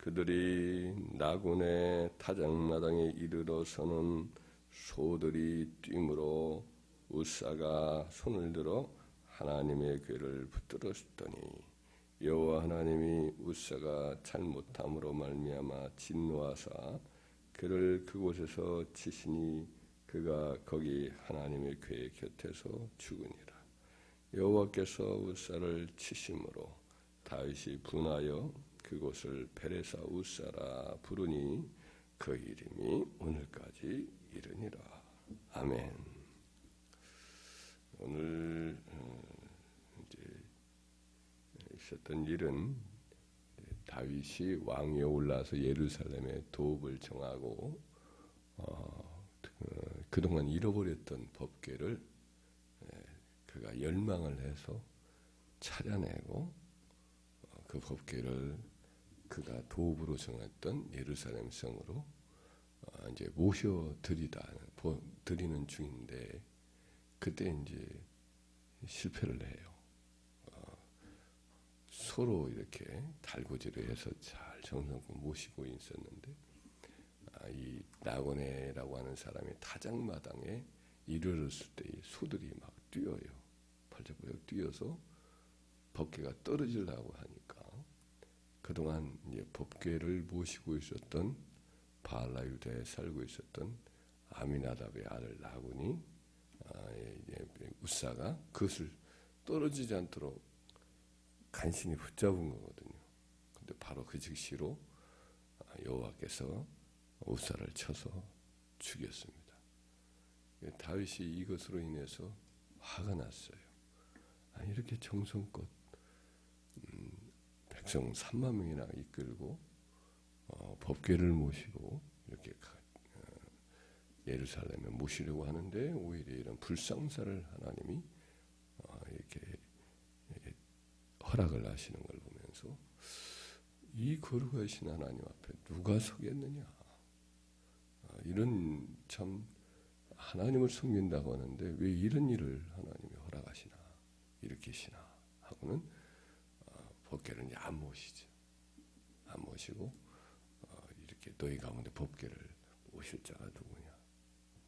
그들이 나군의 타작마당에 이르러서는 소들이 뛰므로 우사가 손을 들어 하나님의 궤를 붙들었더니 여호와 하나님이 우사가 잘못함으로 말미암아 진노하사 그를 그곳에서 치시니 그가 거기 하나님의 궤 곁에서 죽으니라. 여호와께서 우사를 치심으로 다윗이 분하여 그곳을 베레사 우사라 부르니 그 이름이 오늘까지 이르니라. 아멘. 오늘 이제 있었던 일은 다윗이 왕위에 올라서 예루살렘의 도읍을 정하고 그동안 잃어버렸던 법궤를 그가 열망을 해서 찾아내고 그 법궤를 그가 도읍으로 정했던 예루살렘 성으로 이제 모셔 드리는 중인데 그때 이제 실패를 해요. 서로 이렇게 달구지를 해서 잘 정성껏 모시고 있었는데 이 나고네라고 하는 사람이 타작마당에 이르렀을 때 이 소들이 막 뛰어요. 펄쩍펄쩍 뛰어서 법궤가 떨어지려고 하니까 그동안 이제 법궤를 모시고 있었던 바알라 유다에 살고 있었던 아미나답의 아들 나군이 우사가 그것을 떨어지지 않도록 간신히 붙잡은 거거든요. 근데 바로 그 즉시로 여호와께서 우사를 쳐서 죽였습니다. 다윗이 이것으로 인해서 화가 났어요. 이렇게 정성껏 백성 3만 명이나 이끌고 법궤를 모시고 이렇게 예루살렘에 모시려고 하는데 오히려 이런 불상사를 하나님이 이렇게 허락을 하시는 걸 보면서 이 거룩하신 하나님 앞에 누가 서겠느냐. 이런 참 하나님을 섬긴다고 하는데 왜 이런 일을 하나님이 허락하시나 일으키시나 하고는 법궤를 이제 안 모시죠. 안 모시고 이렇게 너희 가운데 법궤를 모실 자가 누구냐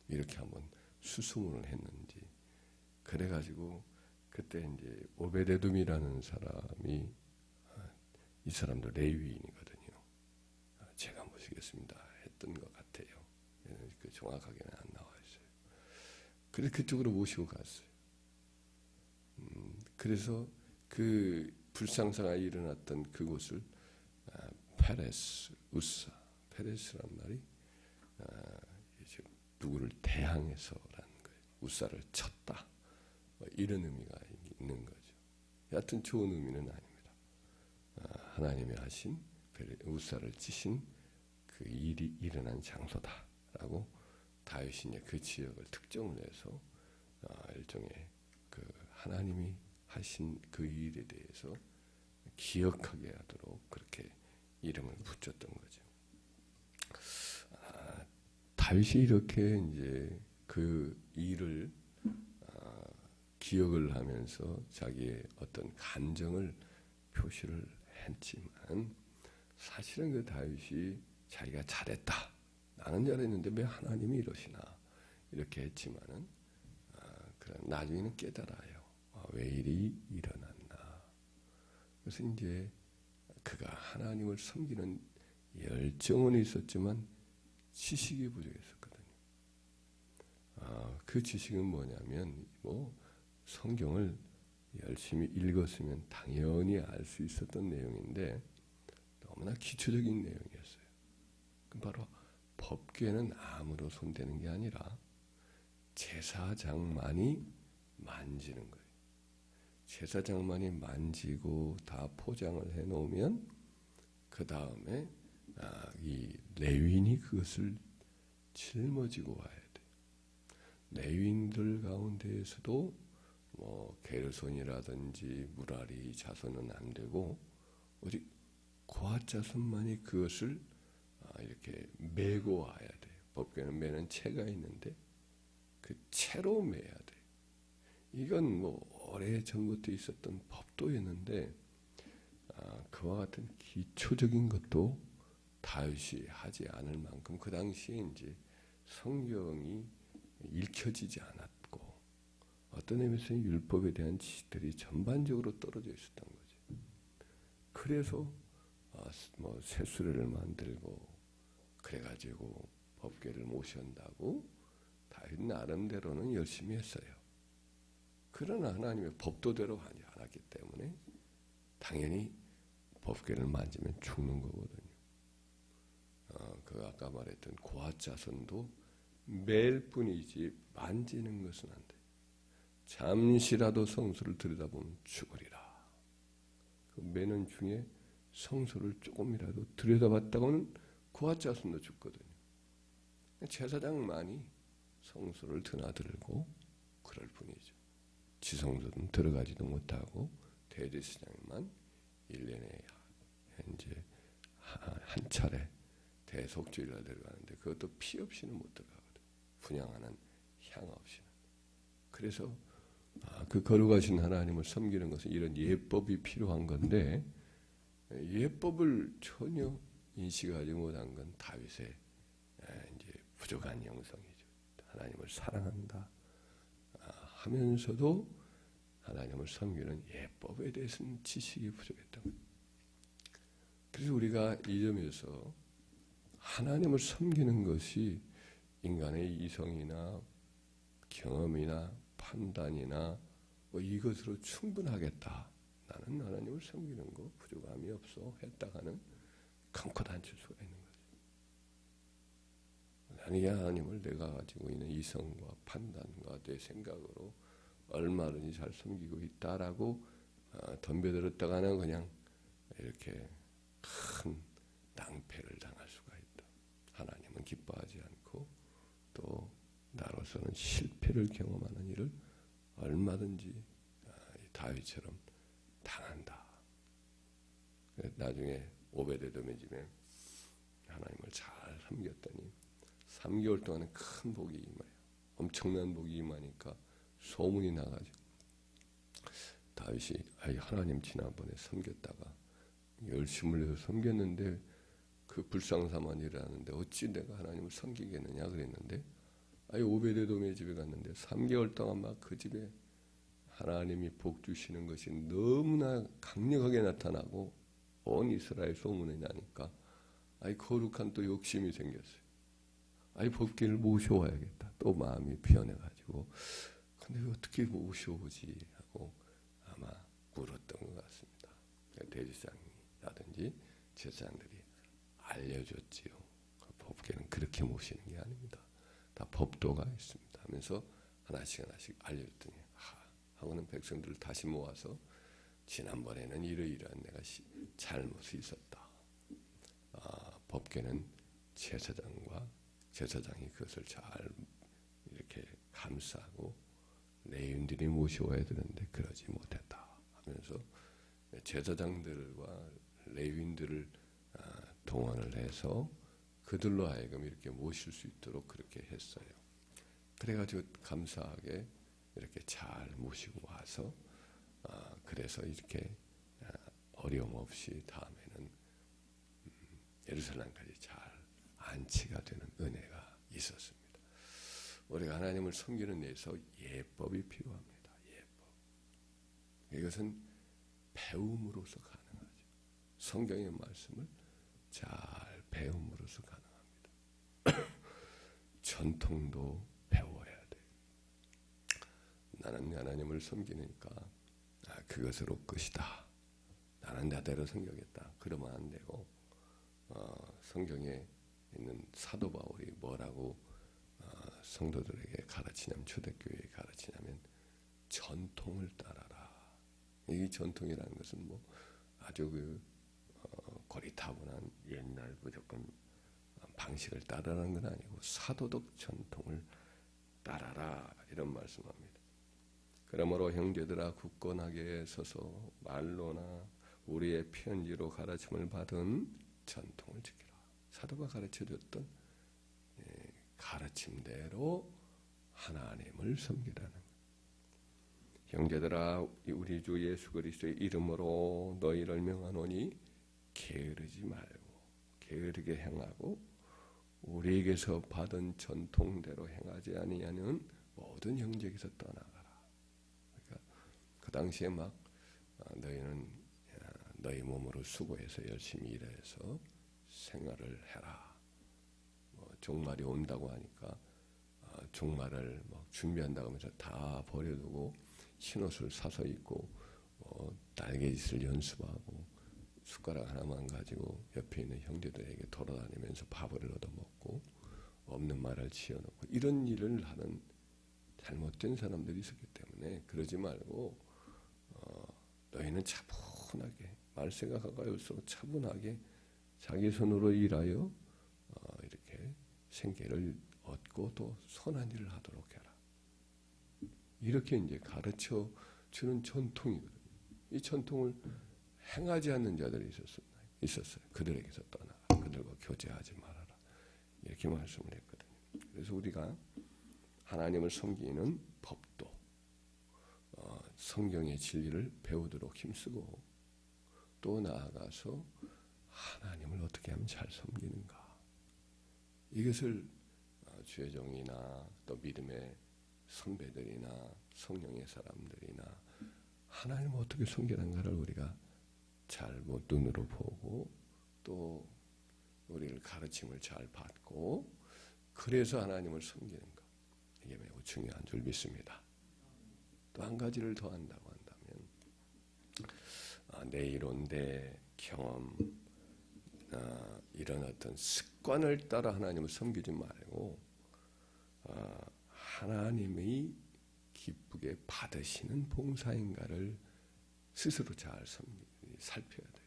이렇게 한번 수소문을 했는지 그래가지고 그때 이제 오베데돔이라는 사람이 이 사람도 레위인이거든요. 제가 모시겠습니다 했던 것 같아요. 그 정확하게는 안 나와 있어요. 그래서 그쪽으로 모시고 갔어요. 그래서 그 불상사가 일어났던 그곳을 페레스 우사 페레스란 말이 이제 누구를 대항해서라는 거예요. 우사를 쳤다. 이런 의미가 있는 거죠. 여하튼 좋은 의미는 아닙니다. 하나님이 하신 우사를 치신 그 일이 일어난 장소다라고 다윗이 그 지역을 특정을 해서 일종의 그 하나님이 하신 그 일에 대해서 기억하게 하도록 그렇게 이름을 붙였던 거죠. 다윗이 이렇게 이제 그 일을 기억을 하면서 자기의 어떤 감정을 표시를 했지만 사실은 그 다윗이 자기가 잘했다. 나는 잘했는데 왜 하나님이 이러시나 이렇게 했지만은 나중에는 깨달아요. 왜 일이 일어났나. 그래서 이제 그가 하나님을 섬기는 열정은 있었지만 지식이 부족했었거든요. 그 지식은 뭐냐면 성경을 열심히 읽었으면 당연히 알 수 있었던 내용인데 너무나 기초적인 내용이었어요. 바로 법궤는 암으로 손대는 게 아니라 제사장만이 만지는 거예요. 제사장만이 만지고 다 포장을 해놓으면 그 다음에 이 레위인이 그것을 짊어지고 와야 돼요. 레위인들 가운데에서도 게르손이라든지 무라리 자손은 안 되고 오직 고앗 자손만이 그것을 이렇게 메고 와야 돼요. 법궤는 매는 채가 있는데 그 채로 매야 돼요. 이건 오래 전부터 있었던 법도였는데 그와 같은 기초적인 것도 다윗이 하지 않을 만큼 그 당시에 이제 성경이 읽혀지지 않았고 어떤 의미에서는 율법에 대한 지식들이 전반적으로 떨어져 있었던 거죠. 그래서 뭐 새수레를 만들고 그래가지고 법궤를 모셔온다고 다윗 나름대로는 열심히 했어요. 그러나 하나님의 법도대로 하지 않았기 때문에 당연히 법궤를 만지면 죽는 거거든요. 그 아까 말했던 고앗 자손도 매일 뿐이지 만지는 것은 안 돼. 잠시라도 성소를 들여다보면 죽으리라. 그 매는 중에 성소를 조금이라도 들여다봤다고는 고앗 자손도 죽거든요. 제사장만이 성소를 드나들고 그럴 뿐이죠. 지성소는 들어가지도 못하고 대제사장만 1년에 이제 한 차례 대속죄가 들어가는데 그것도 피 없이는 못 들어가거든요. 분향하는 향 없이는. 그래서 그 거룩하신 하나님을 섬기는 것은 이런 예법이 필요한 건데 예법을 전혀 인식하지 못한 건 다윗의 이제 부족한 영성이죠. 하나님을 사랑한다 하면서도 하나님을 섬기는 예법에 대해서는 지식이 부족했던 거예요. 그래서 우리가 이 점에서 하나님을 섬기는 것이 인간의 이성이나 경험이나 판단이나 뭐 이것으로 충분하겠다. 나는 하나님을 섬기는 거 부족함이 없어 했다가는 강코 다칠 수가 있는 거죠. 나는 이 하나님을 내가 가지고 있는 이성과 판단과 내 생각으로 얼마든지 잘 섬기고 있다라고 덤벼들었다가는 그냥 이렇게 큰 낭패를 당할 수가 있다. 하나님은 기뻐하지 않고 또 나로서는 실패를 경험하는 일을 얼마든지 다윗처럼 당한다. 나중에 오베데돔의 집에 하나님을 잘 섬겼더니 3개월 동안에 큰 복이 임해요. 엄청난 복이 임하니까 소문이 나가지고 다윗이 하나님 지난번에 섬겼다가 열심을 내서 섬겼는데 그 불상사만 일어나는데 어찌 내가 하나님을 섬기겠느냐 그랬는데 오베데돔의 집에 갔는데 3개월 동안 막 그 집에 하나님이 복 주시는 것이 너무나 강력하게 나타나고 온 이스라엘 소문이 나니까 거룩한 또 욕심이 생겼어요. 법궤를 모셔와야겠다. 또 마음이 변해가지고 근데 어떻게 모셔오지 하고 아마 물었던 것 같습니다. 대제사장이라든지 제사장들이 알려줬지요. 법궤는 그렇게 모시는 게 아닙니다. 다 법도가 있습니다 하면서 하나씩 알려줬더니 하고는 백성들을 다시 모아서 지난번에는 이러이러한 내가 잘못이 있었다. 법궤는 제사장이 그것을 잘 이렇게 감싸고 레위인들이 모셔와야 되는데 그러지 못했다 하면서 제사장들과 레위인들을 동원을 해서 그들로 하여금 이렇게 모실 수 있도록 그렇게 했어요. 그래가지고 감사하게 이렇게 잘 모시고 와서 그래서 이렇게 어려움 없이 다음에는 예루살렘까지 잘 안치가 되는 은혜가 있었습니다. 우리가 하나님을 섬기는 데서 예법이 필요합니다. 예법. 이것은 배움으로서 가능하죠. 성경의 말씀을 잘 배움으로써 가능합니다. 전통도 배워야 돼요. 나는 하나님을 섬기니까 그것으로 끝이다. 나는 나대로 섬기겠다. 그러면 안 되고 성경에 있는 사도 바울이 뭐라고 성도들에게 가르치냐면 초대교회에 가르치냐면 전통을 따라라. 이 전통이라는 것은 뭐 아주 고리타분한 옛날 무조건 방식을 따르라는 건 아니고 사도적 전통을 따라라 이런 말씀합니다. 그러므로 형제들아 굳건하게 서서 말로나 우리의 편지로 가르침을 받은 전통을 지키라. 사도가 가르쳐줬던 가르침대로 하나님을 섬기라는 것. 형제들아 우리 주 예수 그리스도의 이름으로 너희를 명하노니 게으르지 그렇게 행하고 우리에게서 받은 전통대로 행하지 아니하는 모든 형제에게서 떠나가라. 그러니까 그 당시에 막 너희는 너희 몸으로 수고해서 열심히 일해서 생활을 해라. 종말이 온다고 하니까 종말을 준비한다고 하면서 다 버려두고 흰옷을 사서 입고 날갯짓을 연습하고 숟가락 하나만 가지고 옆에 있는 형제들에게 돌아다니면서 밥을 얻어먹고 없는 말을 지어놓고 이런 일을 하는 잘못된 사람들이 있었기 때문에 그러지 말고 너희는 차분하게 말세가 가까이올수록 차분하게 자기 손으로 일하여 이렇게 생계를 얻고 또 선한 일을 하도록 해라. 이렇게 이제 가르쳐 주는 전통이거든요. 이 전통을 행하지 않는 자들이 있었어요. 그들에게서 떠나라. 그들과 교제하지 말아라. 이렇게 말씀을 했거든요. 그래서 우리가 하나님을 섬기는 법도 성경의 진리를 배우도록 힘쓰고 또 나아가서 하나님을 어떻게 하면 잘 섬기는가. 이것을 주의 종이나 또 믿음의 선배들이나 성령의 사람들이나 하나님을 어떻게 섬기는가를 우리가 잘 눈으로 보고 또 우리를 가르침을 잘 받고 그래서 하나님을 섬기는 것. 이게 매우 중요한 줄 믿습니다. 또 한 가지를 더 한다고 한다면 내 이론, 내 경험 이런 어떤 습관을 따라 하나님을 섬기지 말고 하나님이 기쁘게 받으시는 봉사인가를 스스로 잘 살펴야 돼요.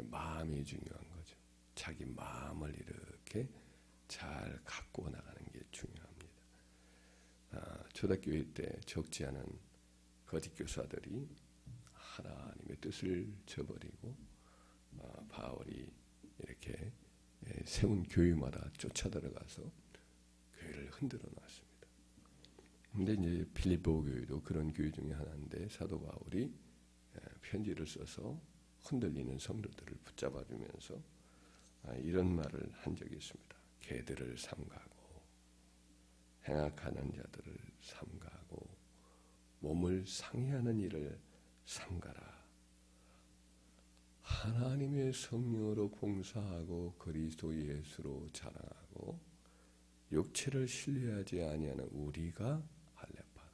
마음이 중요한 거죠. 자기 마음을 이렇게 잘 갖고 나가는 게 중요합니다. 초대교회 때 적지 않은 거짓 교사들이 하나님의 뜻을 저버리고 바울이 이렇게 세운 교회마다 쫓아들어가서 교회를 흔들어 놨습니다. 근데 이제 빌립보 교회도 그런 교회 중에 하나인데 사도 바울이 편지를 써서 흔들리는 성도들을 붙잡아주면서 이런 말을 한 적이 있습니다. 개들을 삼가고 행악하는 자들을 삼가고 몸을 상해하는 일을 삼가라. 하나님의 성령으로 봉사하고 그리스도 예수로 자랑하고 육체를 신뢰하지 아니하는 우리가 할례파라.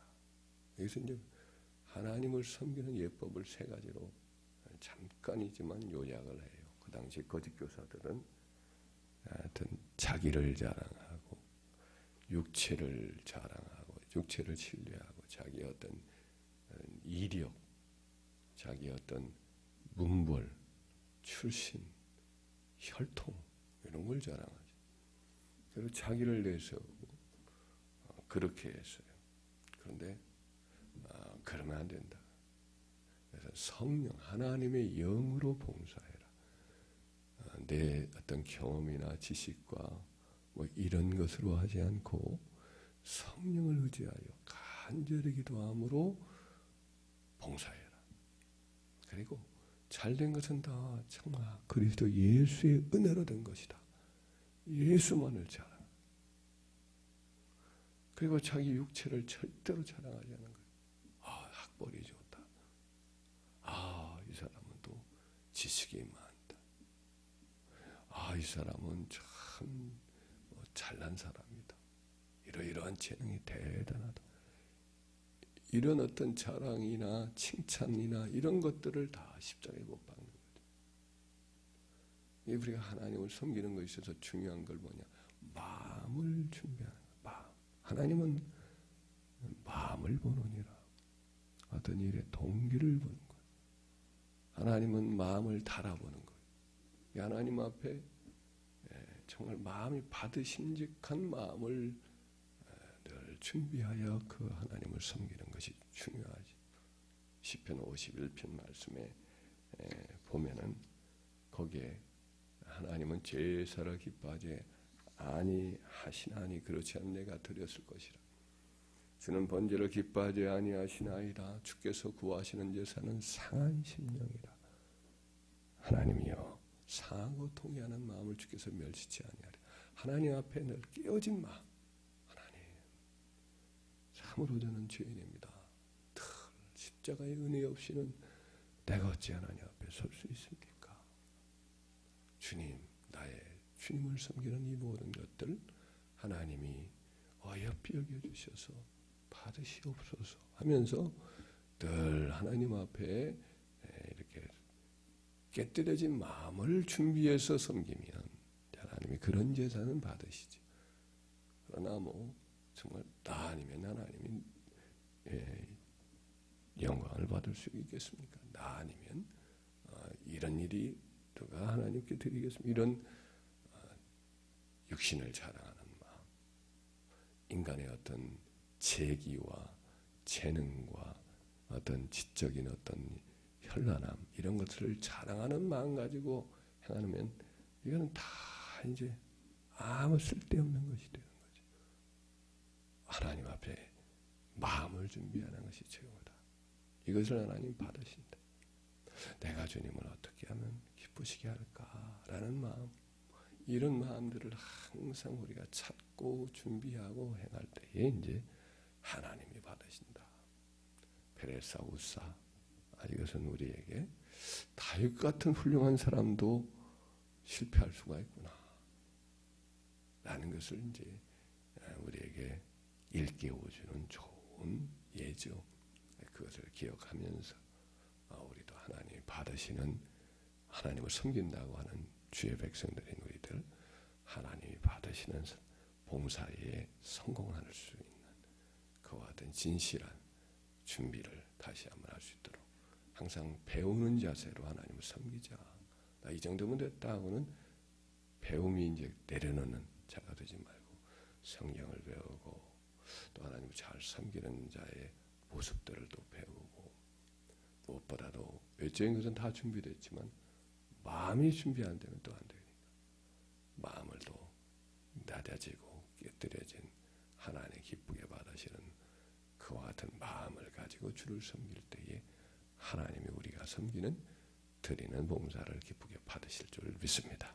여기서 이제 하나님을 섬기는 예법을 세 가지로 잠깐이지만 요약을 해요. 그 당시 거짓 교사들은 하여튼 자기를 자랑하고 육체를 자랑하고 육체를 신뢰하고 자기 어떤 이력, 자기 어떤 문벌, 출신, 혈통 이런 걸 자랑하죠. 그리고 자기를 내세우고 그렇게 했어요. 그런데 그러면 안 된다. 그래서 성령 하나님의 영으로 봉사해라. 내 어떤 경험이나 지식과 이런 것으로 하지 않고 성령을 의지하여 간절히 기도함으로 봉사해라. 그리고 잘된 것은 다 정말 그리스도 예수의 은혜로 된 것이다. 예수만을 자랑. 그리고 자기 육체를 절대로 자랑하지 않는 거예요. 학벌이 좋다. 이 사람은 또 지식이 많다. 이 사람은 참 잘난 사람이다. 이러이러한 재능이 대단하다. 이런 어떤 자랑이나 칭찬이나 이런 것들을 다 십자가에 못 박는 거죠. 우리가 하나님을 섬기는 것에 있어서 중요한 걸 뭐냐? 마음을 준비하는 거예요. 마음. 하나님은 마음을 보느니라. 어떤 일의 동기를 보는 거예요. 하나님은 마음을 달아보는 거예요. 하나님 앞에 정말 마음이 받으심직한 마음을 늘 준비하여 그 하나님을 섬기는 것이 중요하지. 시편 51편 말씀에 보면은 거기에 하나님은 제사를 기뻐하지 아니하시나니 그렇지 않은 내가 드렸을 것이라. 주는 번제를 기뻐하지 아니하시나이다. 주께서 구하시는 제사는 상한 심령이라. 하나님이여 상하고 통회하는 마음을 주께서 멸시치 아니하리. 하나님 앞에 늘 깨어진 마음. 하나님, 참으로 저는 죄인입니다. 십자가의 은혜 없이는 내가 어찌 하나님 앞에 설 수 있습니까? 주님, 나의 주님을 섬기는 이 모든 것들 하나님이 어여삐 여겨주셔서 받으시옵소서 하면서 늘 하나님 앞에 이렇게 깨뜨려진 마음을 준비해서 섬기면 하나님이 그런 제사는 받으시죠. 그러나 정말 나 아니면 하나님이 영광을 받을 수 있겠습니까? 나 아니면 이런 일이 누가 하나님께 드리겠습니까? 이런 육신을 자랑하는 마음, 인간의 어떤 재기와 재능과 어떤 지적인 어떤 현란함 이런 것들을 자랑하는 마음 가지고 행하면 이거는 다 이제 아무 쓸데없는 것이 되는 거죠. 하나님 앞에 마음을 준비하는 것이 최고다. 이것을 하나님 받으신다. 내가 주님을 어떻게 하면 기쁘시게 할까라는 마음, 이런 마음들을 항상 우리가 찾고 준비하고 행할 때에 이제 하나님이 받으신다. 베레사 우사, 이것은 우리에게 다윗 같은 훌륭한 사람도 실패할 수가 있구나 라는 것을 이제 우리에게 일깨워주는 좋은 예죠. 그것을 기억하면서 우리도 하나님이 받으시는, 하나님을 섬긴다고 하는 주의 백성들인 우리들 하나님이 받으시는 봉사에 성공할 수 있는 그와 같은 진실한 준비를 다시 한번 할 수 있도록 항상 배우는 자세로 하나님을 섬기자. 나 이 정도면 됐다 하고는 배움이 이제 내려놓는 자가 되지 말고 성경을 배우고 또 하나님을 잘 섬기는 자의 모습들을 또 배우고, 무엇보다도 외적인 것은 다 준비됐지만 마음이 준비 안 되면 또 안 되니까 마음을 또 낮아지고 깨뜨려진 하나님 기쁘게 받으시는 그와 같은 마음을 가지고 주를 섬길 때에 하나님이 우리가 섬기는 드리는 봉사를 기쁘게 받으실 줄 믿습니다.